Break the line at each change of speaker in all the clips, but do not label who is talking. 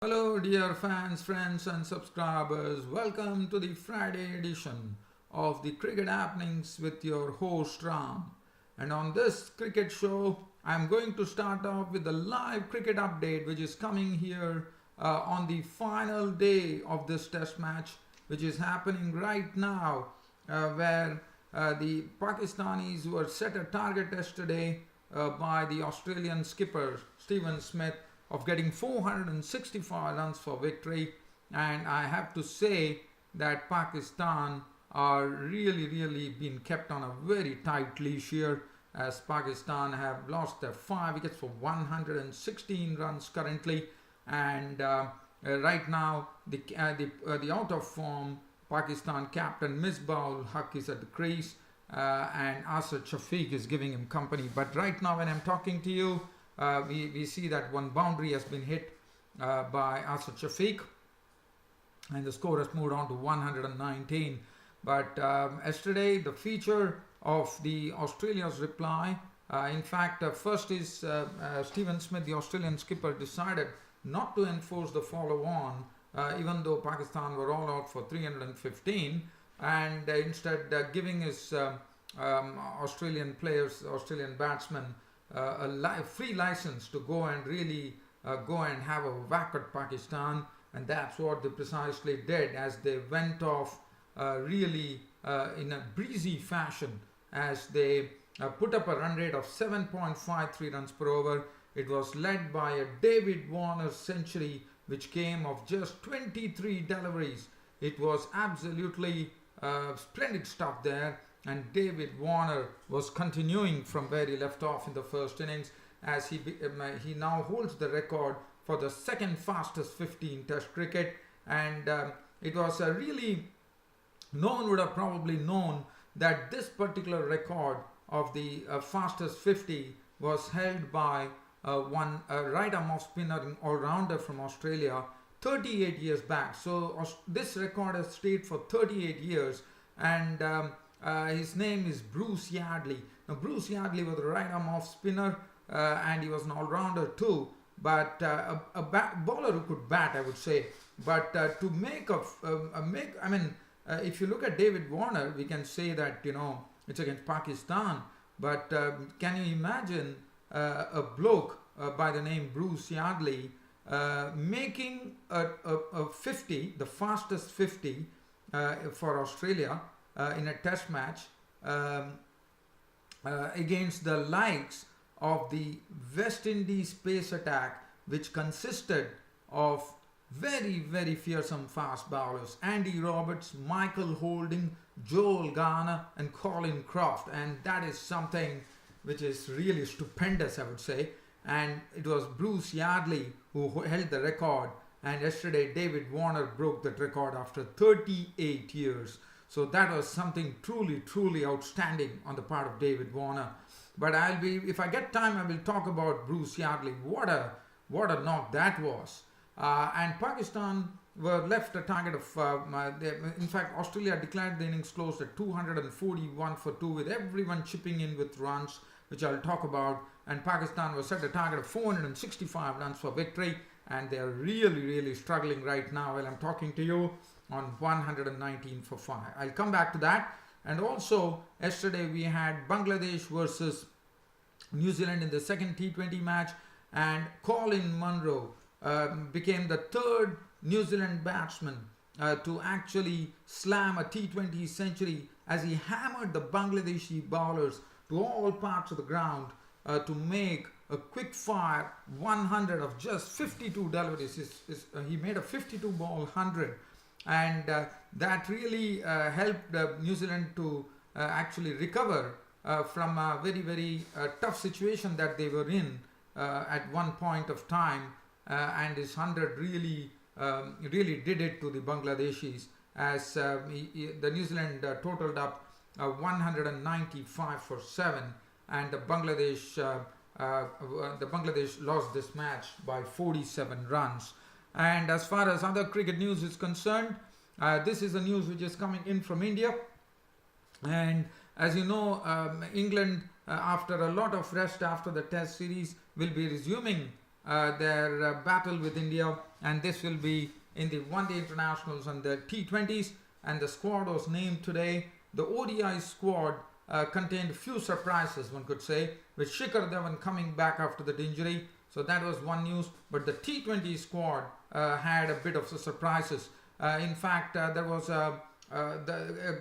Hello, dear fans, friends, and subscribers. Welcome to the Friday edition of the Cricket Happenings with your host Ram. And on this cricket show, I'm going to start off with the live cricket update, which is coming here on the final day of this test match, which is happening right now, where the Pakistanis were set a target yesterday by the Australian skipper Stephen Smith of getting 465 runs for victory, and I have to say that Pakistan are really being kept on a very tight leash here, as Pakistan have lost their 5 wickets for 116 runs currently, and right now the out of form Pakistan captain Misbah-ul Haq is at the crease, and Asad Shafiq is giving him company. But right now when I'm talking to you, we see that one boundary has been hit by Asad Shafiq, and the score has moved on to 119. But yesterday, the feature of the Australia's reply, in fact, first is Stephen Smith, the Australian skipper, decided not to enforce the follow-on, even though Pakistan were all out for 315, and instead giving his Australian players, Australian batsmen, a free license to go and really go and have a whack at Pakistan, and that's what they precisely did, as they went off really in a breezy fashion, as they put up a run rate of 7.53 runs per over. It was led by a David Warner century, which came of just 23 deliveries. It was absolutely splendid stuff there, and David Warner was continuing from where he left off in the first innings, as he now holds the record for the second fastest 50 in Test cricket. And it was really, no one would have probably known that this particular record of the fastest 50 was held by one right-arm off spinner and all-rounder from Australia 38 years back. So this record has stayed for 38 years, and his name is Bruce Yardley. Now, Bruce Yardley was a right-arm off spinner, and he was an all-rounder too, but a bowler who could bat, I would say. But to make if you look at David Warner, we can say that it's against Pakistan. But can you imagine a bloke by the name Bruce Yardley making a 50, the fastest 50 for Australia in a test match against the likes of the West Indies pace attack, which consisted of very fearsome fast bowlers: Andy Roberts, Michael Holding, Joel Garner and Colin Croft. And that is something which is really stupendous, I would say. And it was Bruce Yardley who held the record, and yesterday David Warner broke that record after 38 years. So that was something truly outstanding on the part of David Warner. But if I get time, I will talk about Bruce Yardley. What a knock that was. And Pakistan were left a target of, in fact, Australia declared the innings closed at 241 for 2, with everyone chipping in with runs, which I'll talk about. And Pakistan was set a target of 465 runs for victory, and they are really struggling right now while I'm talking to you, on 119 for 5. I'll come back to that. And also, yesterday we had Bangladesh versus New Zealand in the second T20 match, and Colin Munro became the third New Zealand batsman to actually slam a T20 century, as he hammered the Bangladeshi bowlers to all parts of the ground to make a quick fire 100 of just 52 deliveries. He made a 52 ball 100, and that really helped New Zealand to actually recover from a very tough situation that they were in at one point of time, and his 100 really did it to the Bangladeshis, as the New Zealand totaled up 195 for 7, and the Bangladesh lost this match by 47 runs. And as far as other cricket news is concerned, this is a news which is coming in from India. And as you know, England, after a lot of rest after the test series, will be resuming their battle with India, and this will be in the one-day internationals and the T20s. And the squad was named today. The ODI squad contained few surprises, one could say, with Shikhar Dhawan coming back after that injury. So that was one news. But the T20 squad had a bit of surprises. In fact, there was a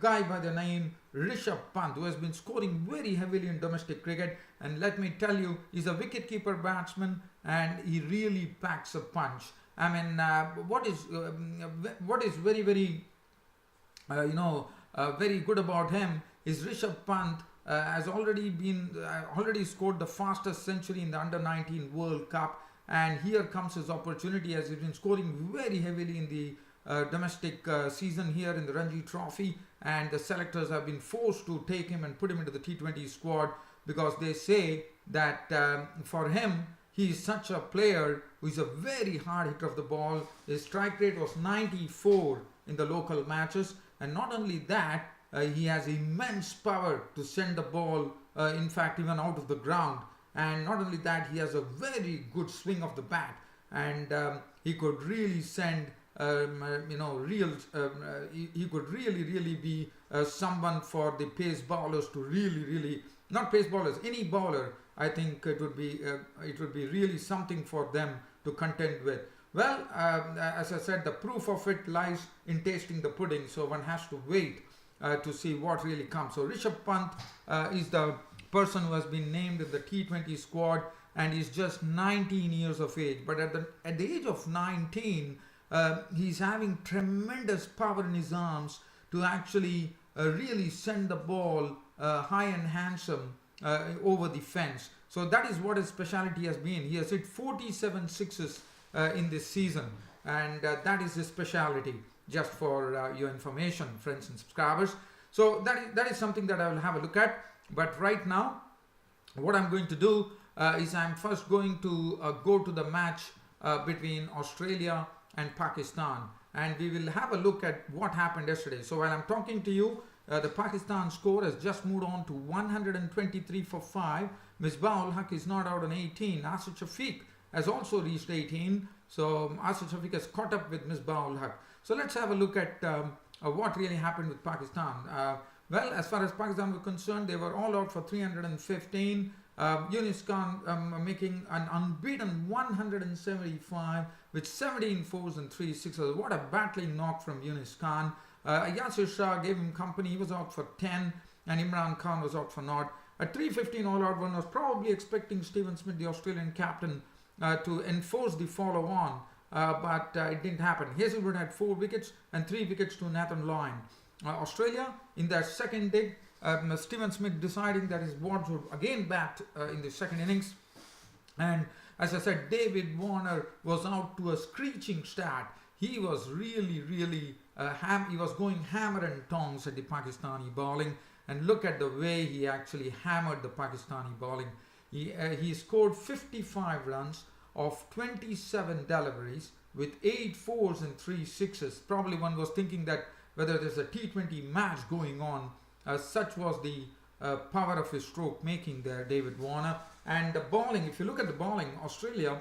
guy by the name Rishabh Pant, who has been scoring very heavily in domestic cricket, and let me tell you, he's a wicketkeeper batsman and he really packs a punch. I mean, what is very very good about him is Rishabh Pant has already scored the fastest century in the Under-19 World Cup, and here comes his opportunity, as he's been scoring very heavily in the domestic season here in the Ranji Trophy, and the selectors have been forced to take him and put him into the T20 squad because they say that for him, he is such a player who is a very hard hitter of the ball. His strike rate was 94 in the local matches, and not only that, he has immense power to send the ball, in fact, even out of the ground. And not only that, he has a very good swing of the bat, and he could really send he could really be someone for the pace bowlers to really, not pace bowlers, any bowler. I think it would be really something for them to contend with. Well, as I said, the proof of it lies in tasting the pudding, so one has to wait to see what really comes. So Rishabh Pant is the person who has been named in the T20 squad, and he's just 19 years of age. But at the age of 19, he's having tremendous power in his arms to actually really send the ball high and handsome over the fence. So that is what his speciality has been. He has hit 47 sixes in this season, and that is his speciality, just for your information, friends and subscribers. So that is something that I will have a look at. But right now, what I'm going to do is I'm first going to go to the match between Australia and Pakistan, and we will have a look at what happened yesterday. So while I'm talking to you, the Pakistan score has just moved on to 123 for 5. Misbah ul Haq is not out on 18. Asad Shafiq has also reached 18. So Asad Shafiq has caught up with Misbah ul Haq. So let's have a look at what really happened with Pakistan. Well, as far as Pakistan were concerned, they were all out for 315. Yunus Khan making an unbeaten 175 with 17 fours and 3 sixes. What a battling knock from Yunus Khan. Yasir Shah gave him company. He was out for 10, and Imran Khan was out for naught. At 315 all out, one was probably expecting Steven Smith, the Australian captain, to enforce the follow on, but it didn't happen. Hazelwood had 4 wickets and 3 wickets to Nathan Lyon. Australia, in their second dig, Steven Smith deciding that his Wards would again bat in the second innings, and as I said, David Warner was out to a screeching start. He was really he was going hammer and tongs at the Pakistani bowling, and look at the way he actually hammered the Pakistani bowling. He scored 55 runs of 27 deliveries with 8 fours and 3 sixes. Probably one was thinking that whether there's a T20 match going on, such was the power of his stroke making there, David Warner. And the bowling, if you look at the bowling, Australia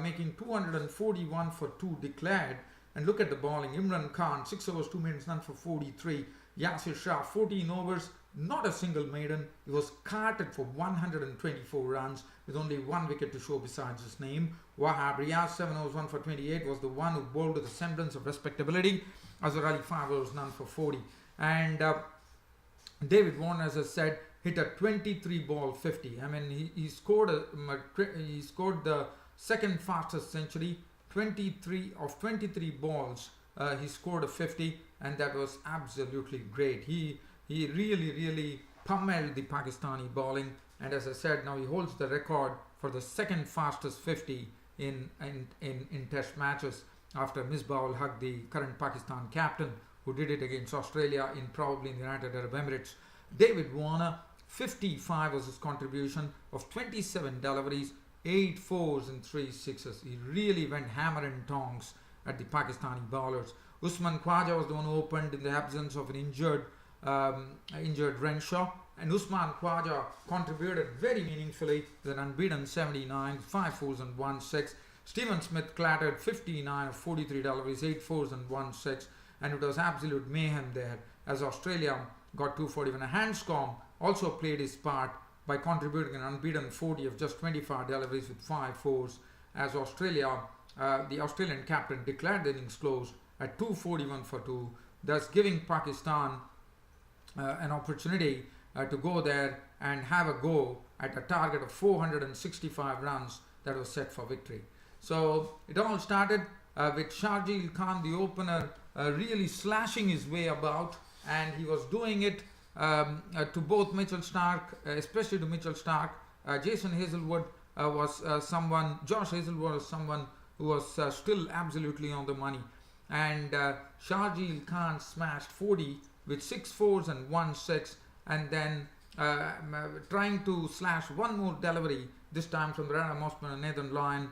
making 241 for 2 declared. And look at the bowling, Imran Khan, 6 overs, 2 maidens, none for 43. Yasir Shah, 14 overs, not a single maiden. He was carted for 124 runs with only 1 wicket to show besides his name. Wahab Riaz, 7 overs, 1 for 28, was the one who bowled with a semblance of respectability. Azhar Ali, 5 overs, none for 40. And David Warner, as I said, hit a 23 ball 50. I mean, he scored the second fastest century. 23 of 23 balls, he scored a 50, and that was absolutely great. He really pummeled the Pakistani bowling, and as I said, now he holds the record for the second fastest 50 in test matches after Misbah ul Haq, the current Pakistan captain, who did it against Australia in probably in the United Arab Emirates. David Warner, 55 was his contribution of 27 deliveries, 8 fours and 3 sixes. He really went hammer and tongs at the Pakistani bowlers. Usman Khwaja was the one who opened in the absence of an injured Renshaw, and Usman Khwaja contributed very meaningfully with an unbeaten 79, 5 fours and 1 6. Stephen Smith clattered 59 of 43 deliveries, 8 fours and 1 6, and it was absolute mayhem there as Australia got 241. Hanscom also played his part by contributing an unbeaten 40 of just 25 deliveries with 5 fours as Australia, the Australian captain declared the innings closed at 241 for 2, thus giving Pakistan an opportunity to go there and have a go at a target of 465 runs that was set for victory. So it all started with Shardul Khan, the opener, really slashing his way about, and he was doing it to both Mitchell Starc, especially to Mitchell Starc. Jason Hazelwood Josh Hazelwood was someone who was still absolutely on the money. And Shardul Khan smashed 40 with 6 fours and 1 6, and then trying to slash one more delivery, this time from Rana Mossman and Nathan Lyon,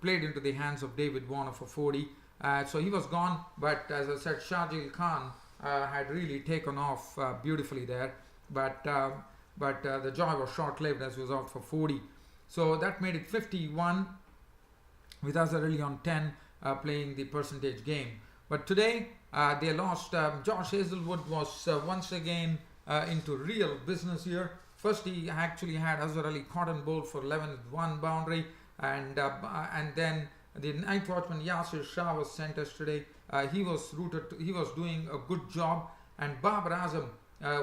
played into the hands of David Warner for 40. So he was gone, but as I said, Shardul Khan had really taken off beautifully there, but the joy was short-lived as he was out for 40. So that made it 51 with Azhar Ali on 10 playing the percentage game. But today they lost. Josh Hazelwood was once again into real business here. First he actually had Azhar Ali cotton bowled for 11 with 1 boundary, and then the night watchman Yasir Shah was sent yesterday. He was doing a good job, and Babar Azam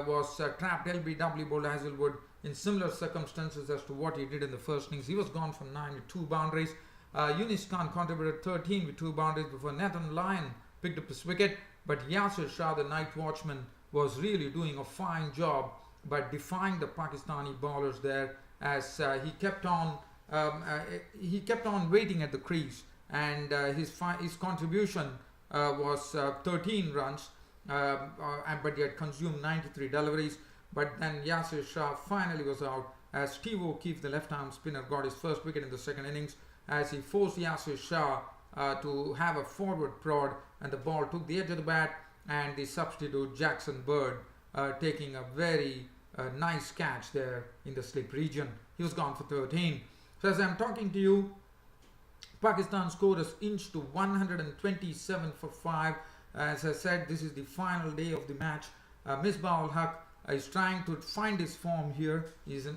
was trapped LBW bowled Hazelwood in similar circumstances as to what he did in the first innings. He was gone from 9 with 2 boundaries. Yunis Khan contributed 13 with 2 boundaries before Nathan Lyon picked up his wicket, but Yasir Shah, the night watchman, was really doing a fine job by defying the Pakistani bowlers there as he kept on waiting at the crease, and his contribution was 13 runs, but he had consumed 93 deliveries. But then Yasir Shah finally was out as Steve O'Keefe, the left-arm spinner, got his first wicket in the second innings as he forced Yasir Shah to have a forward prod, and the ball took the edge of the bat, and the substitute Jackson Bird taking a very nice catch there in the slip region. He was gone for 13. So as I'm talking to you, Pakistan's score has inched to 127 for 5. As I said, this is the final day of the match. Misbah-ul-Haq is trying to find his form here. He's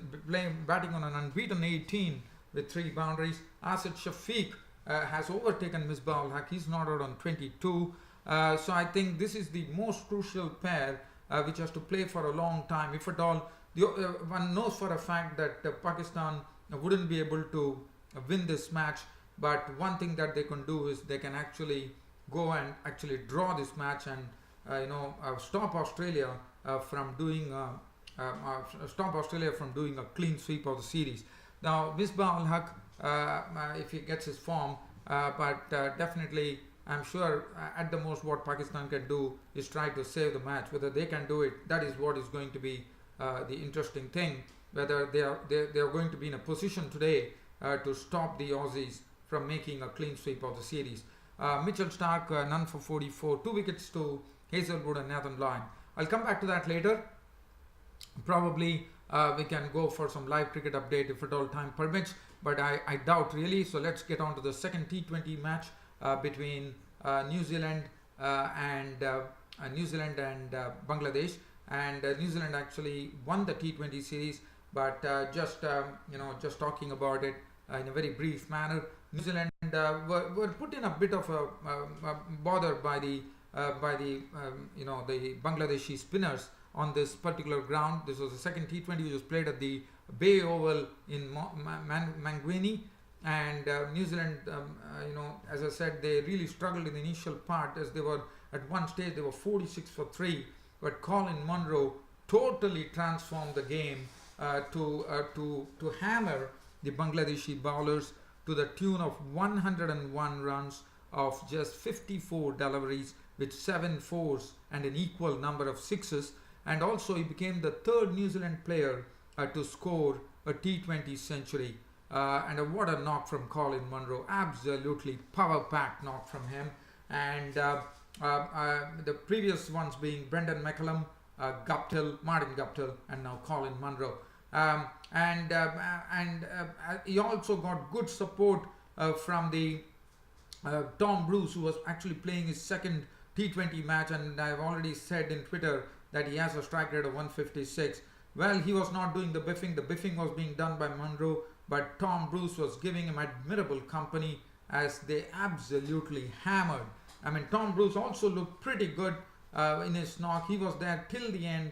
batting on an unbeaten 18 with 3 boundaries. Asad Shafiq has overtaken Misbah-ul-Haq. He's not out on 22. So I think this is the most crucial pair which has to play for a long time. If at all, one knows for a fact that Pakistan wouldn't be able to win this match. But one thing that they can do is they can actually go and actually draw this match and stop Australia from doing a clean sweep of the series. Now Misbah-ul-Haq, if he gets his form, but definitely I'm sure at the most what Pakistan can do is try to save the match. Whether they can do it, that is what is going to be the interesting thing. Whether they are going to be in a position today to stop the Aussies from making a clean sweep of the series. Mitchell Starc, none for 44, 2 wickets to Hazelwood and Nathan Lyon. I'll come back to that later. Probably we can go for some live cricket update if at all time permits, but I doubt really. So let's get on to the second T20 match between New Zealand and Bangladesh. And New Zealand actually won the T20 series, but just talking about it in a very brief manner. New Zealand were put in a bit of a bother by the Bangladeshi spinners on this particular ground. This was the second T20 which was played at the Bay Oval in Manguini, and New Zealand, as I said, they really struggled in the initial part as they were at one stage they were 46 for 3, but Colin Munro totally transformed the game to hammer the Bangladeshi bowlers to the tune of 101 runs of just 54 deliveries with 7 fours and an equal number of sixes, and also he became the 3rd New Zealand player to score a T20 century. And what a knock from Colin Munro, absolutely power-packed knock from him. And the previous ones being Brendan McCullum Martin Guptill, and now Colin Munro. He also got good support from the Tom Bruce, who was actually playing his second T20 match, and I've already said in Twitter that he has a strike rate of 156. Well, he was not doing the biffing. The biffing was being done by Munro, but Tom Bruce was giving him admirable company as they absolutely hammered. I mean, Tom Bruce also looked pretty good in his knock. He was there till the end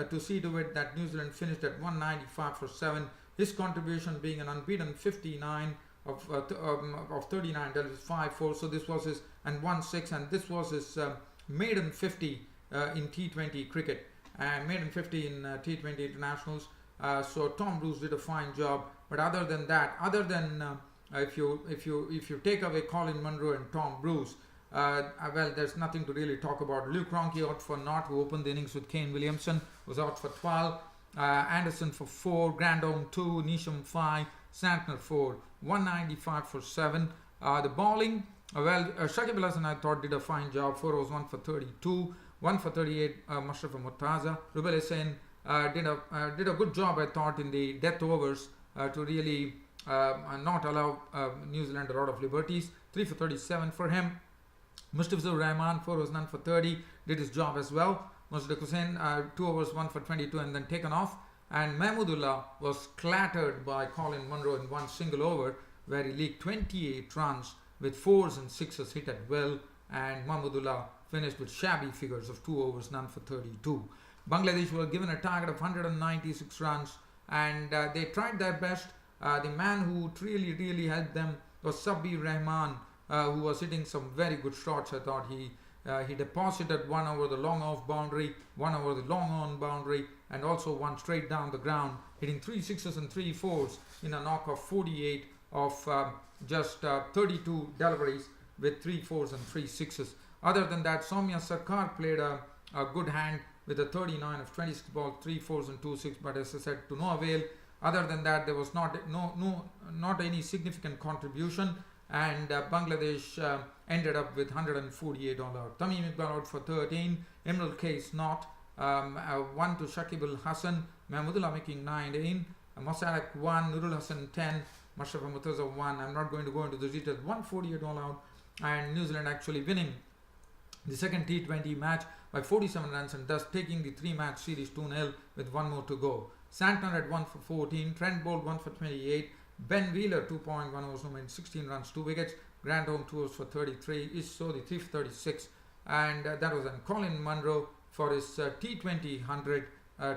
to see to it that New Zealand finished at 195 for 7. His contribution being an unbeaten 59 of 39 delivers 5-4. So this was his, and 1-6, and this was his maiden 50 in T20 cricket, and maiden 50 in T20 internationals. So Tom Bruce did a fine job. But other than that, if you take away Colin Munro and Tom Bruce, well, there's nothing to really talk about. Luke Ronchi out for naught, who opened the innings with Kane Williamson, was out for 12. Anderson for 4, Grandhomme 2, Neesham 5, Santner 4, 195 for 7. The bowling, Shakib Al Hasan I thought did a fine job. 4 overs, 1 for 32, 1 for 38, Mushrafa Murtaza. Rubel Hussain did a good job, I thought, in the death overs to really not allow New Zealand a lot of liberties. 3 for 37 for him. Mustafizur Rahman, 4 overs, none for 30, did his job as well. Mustaq Hussain, 2 overs, 1 for 22, and then taken off. And Mahmudullah was clattered by Colin Munro in one single over, where he leaked 28 runs with 4s and 6s hit at will, and Mahmudullah finished with shabby figures of 2 overs, none for 32. Bangladesh were given a target of 196 runs, and they tried their best. The man who really helped them was Sabbir Rahman, who was hitting some very good shots. I thought he deposited one over the long off boundary, one over the long on boundary, and also one straight down the ground, hitting 3 6s and 3 4s in a knock of 48 of just 32 deliveries with 3 4s and 3 6s. Other than that, Soumya Sarkar played a good hand with a 39 of 26 balls, 3 4s and 2 6, but as I said, to no avail. Other than that, there was not any significant contribution, and Bangladesh ended up with 148 all out. Tamim Iqbal out for 13, Imrul Case not, 1 to Shakib Al Hasan, Mahmudullah making 9, Mosarak 1, Nurul Hasan 10, Mushrafa Murtaza 1. I'm not going to go into the details. 148 all out, and New Zealand actually winning the second T20 match by 47 runs, and thus taking the 3-match series 2-0 with 1 more to go. Santner had 1 for 14, Trent Bolt 1 for 28, Ben Wheeler 2.1 overs, made 16 runs, 2 wickets, Grandhomme 2 overs for 33, Ish Sodhi 3 for 36, and that was then Colin Munro for his T20 100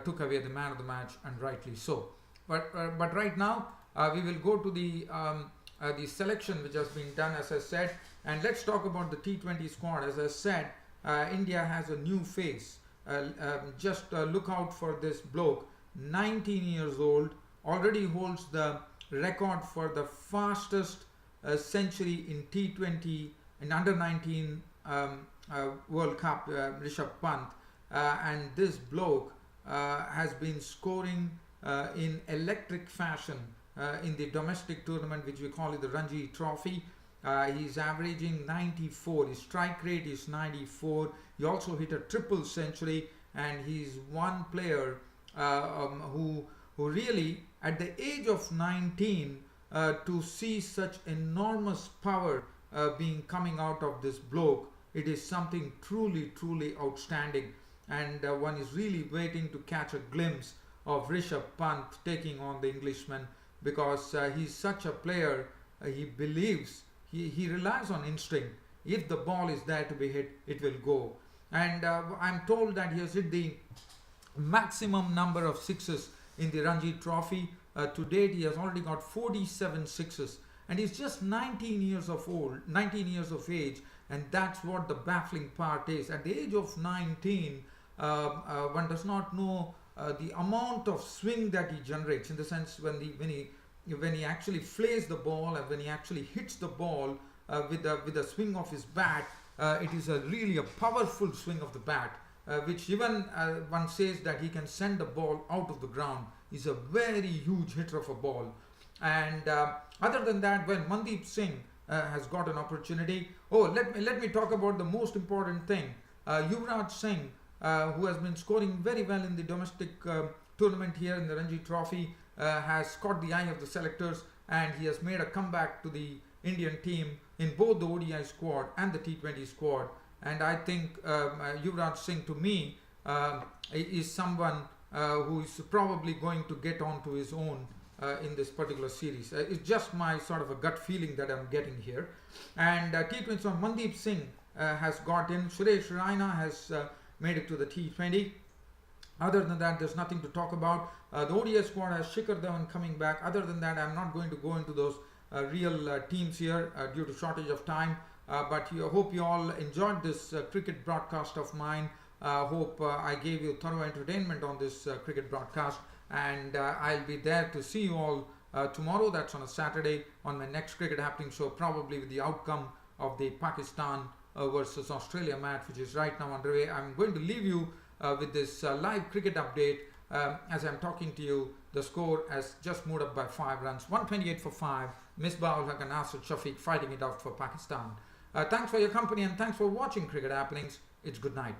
took away the man of the match, and rightly so. But right now we will go to the selection which has been done, as I said, and let's talk about the T20 squad. As I said, India has a new face. Just look out for this bloke, 19 years old, already holds the record for the fastest century in T20 in under 19 World Cup, Rishabh Pant, and this bloke has been scoring in electric fashion in the domestic tournament, which we call it the Ranji Trophy. He's averaging 94, his strike rate is 94, he also hit a triple century, and he's one player who really, at the age of 19, to see such enormous power being coming out of this bloke, it is something truly outstanding, and one is really waiting to catch a glimpse of Rishabh Pant taking on the Englishman, because he's such a player. He believes, he relies on instinct. If the ball is there to be hit, it will go, and I'm told that he has hit the maximum number of sixes in the Ranji Trophy. To date, he has already got 47 sixes, and he's just 19 years of age, and that's what the baffling part is. At the age of 19, one does not know the amount of swing that he generates, in the sense when he actually flays the ball and when he actually hits the ball with the swing of his bat. It is really a powerful swing of the bat, which even one says that he can send the ball out of the ground. He's a very huge hitter of a ball. And other than that, when Mandeep Singh has got an opportunity, let me talk about the most important thing. Yuvraj Singh who has been scoring very well in the domestic tournament here in the Ranji Trophy, has caught the eye of the selectors, and he has made a comeback to the Indian team in both the ODI squad and the T20 squad. And I think Yuvraj Singh, to me, is someone who is probably going to get onto his own in this particular series. It's just my sort of a gut feeling that I'm getting here. And T20, so Mandeep Singh has got in. Suresh Raina has made it to the T20. Other than that, there's nothing to talk about. The ODI squad has Shikhar Dhawan coming back. Other than that, I'm not going to go into those real teams here due to shortage of time. But I hope you all enjoyed this cricket broadcast of mine. Hope I gave you thorough entertainment on this cricket broadcast. And I'll be there to see you all tomorrow. That's on a Saturday on my next Cricket Happening show, probably with the outcome of the Pakistan versus Australia match, which is right now underway. I'm going to leave you with this live cricket update. As I'm talking to you, the score has just moved up by 5 runs, 128 for 5. Misbah-ul Haq and Asad Shafiq fighting it out for Pakistan. Thanks for your company and thanks for watching Cricket Happenings. It's good night.